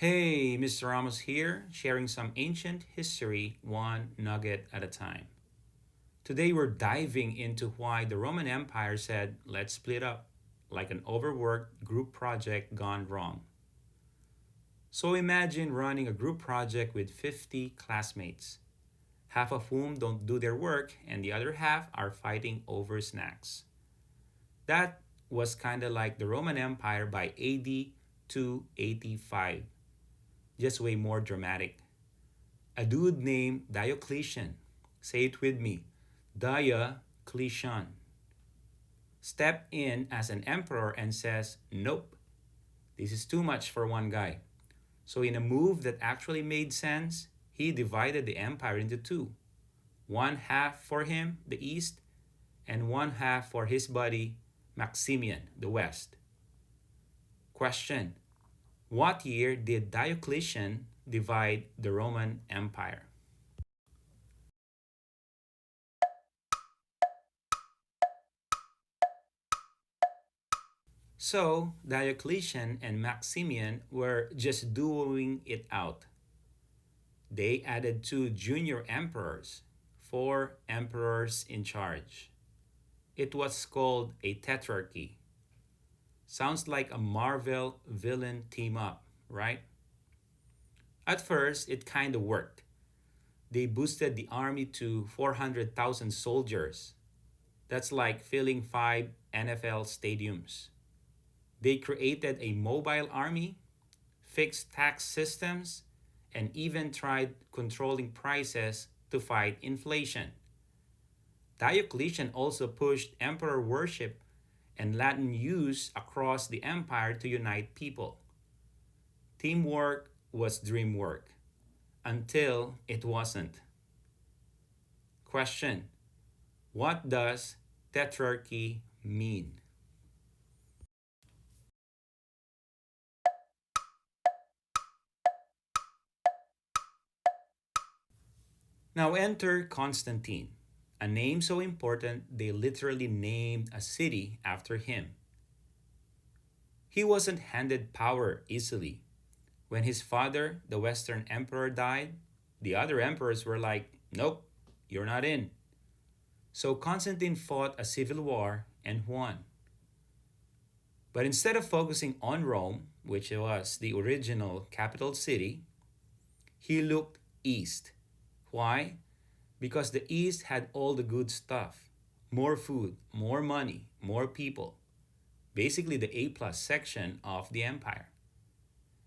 Hey, Mr. Ramos here, sharing some ancient history one nugget at a time. Today we're diving into why the Roman Empire said, let's split up, like an overworked group project gone wrong. So imagine running a group project with 50 classmates, half of whom don't do their work, and the other half are fighting over snacks. That was kinda like the Roman Empire by AD 285, just way more dramatic. A dude named Diocletian, say it with me, Diocletian, stepped in as an emperor and says, nope, this is too much for one guy. So, in a move that actually made sense, he divided the empire into two, one half for him, the east, and one half for his buddy, Maximian, the west. Question: what year did Diocletian divide the Roman Empire? So Diocletian and Maximian were just doing it out. They added two junior emperors, four emperors in charge. It was called a tetrarchy. Sounds like a Marvel villain team up, right? At first, it kinda worked. They boosted the army to 400,000 soldiers. That's like filling five NFL stadiums. They created a mobile army, fixed tax systems, and even tried controlling prices to fight inflation. Diocletian also pushed emperor worship and Latin use across the empire to unite people. Teamwork was dream work until it wasn't. Question: what does tetrarchy mean? Now enter Constantine, a name so important they literally named a city after him. He wasn't handed power easily. When his father, the Western Emperor, died, the other emperors were like, nope, you're not in. So Constantine fought a civil war and won. But instead of focusing on Rome, which was the original capital city, he looked east. Why? Because the East had all the good stuff: more food, more money, more people. Basically, the A plus section of the empire.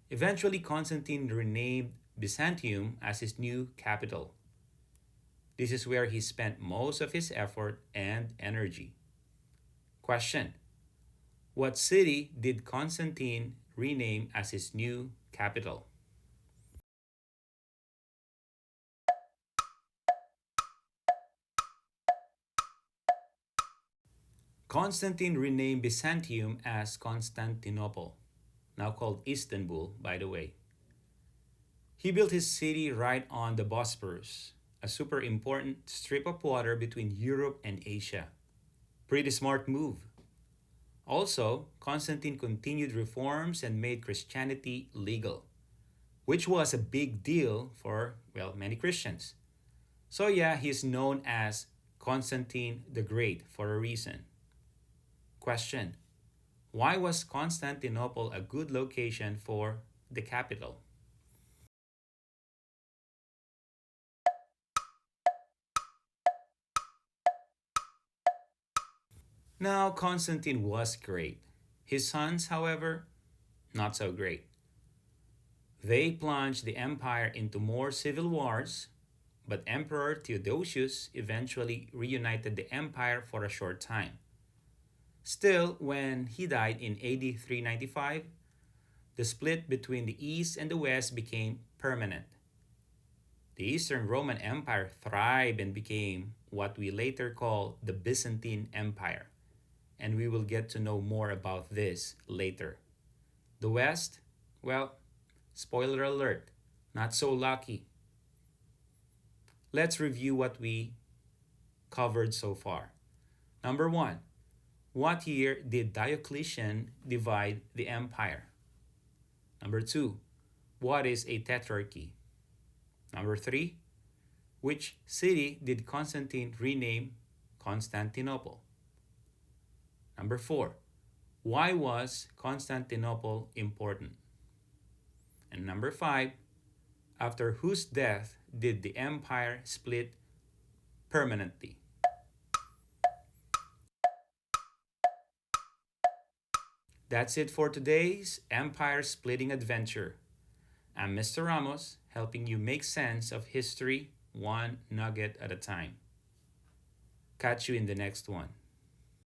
Eventually, Constantine renamed Byzantium as his new capital. This is where he spent most of his effort and energy. Question: what city did Constantine rename as his new capital? Constantine renamed Byzantium as Constantinople, now called Istanbul, by the way. He built his city right on the Bosporus, a super important strip of water between Europe and Asia. Pretty smart move. Also, Constantine continued reforms and made Christianity legal, which was a big deal for, well, many Christians. So, yeah, he's known as Constantine the Great for a reason. Question: why was Constantinople a good location for the capital? Now, Constantine was great. His sons, however, not so great. They plunged the empire into more civil wars, but Emperor Theodosius eventually reunited the empire for a short time. Still, when he died in AD 395, the split between the East and the West became permanent. The Eastern Roman Empire thrived and became what we later call the Byzantine Empire, and we will get to know more about this later. The West, well, spoiler alert, not so lucky. Let's review what we covered so far. Number one, what year did Diocletian divide the empire? Number two, What is a tetrarchy? Number 3, which city did Constantine rename Constantinople? Number 4, why was Constantinople important? And number 5, after whose death did the empire split permanently? That's it for today's empire splitting adventure. I'm Mr. Ramos, helping you make sense of history one nugget at a time. Catch you in the next one.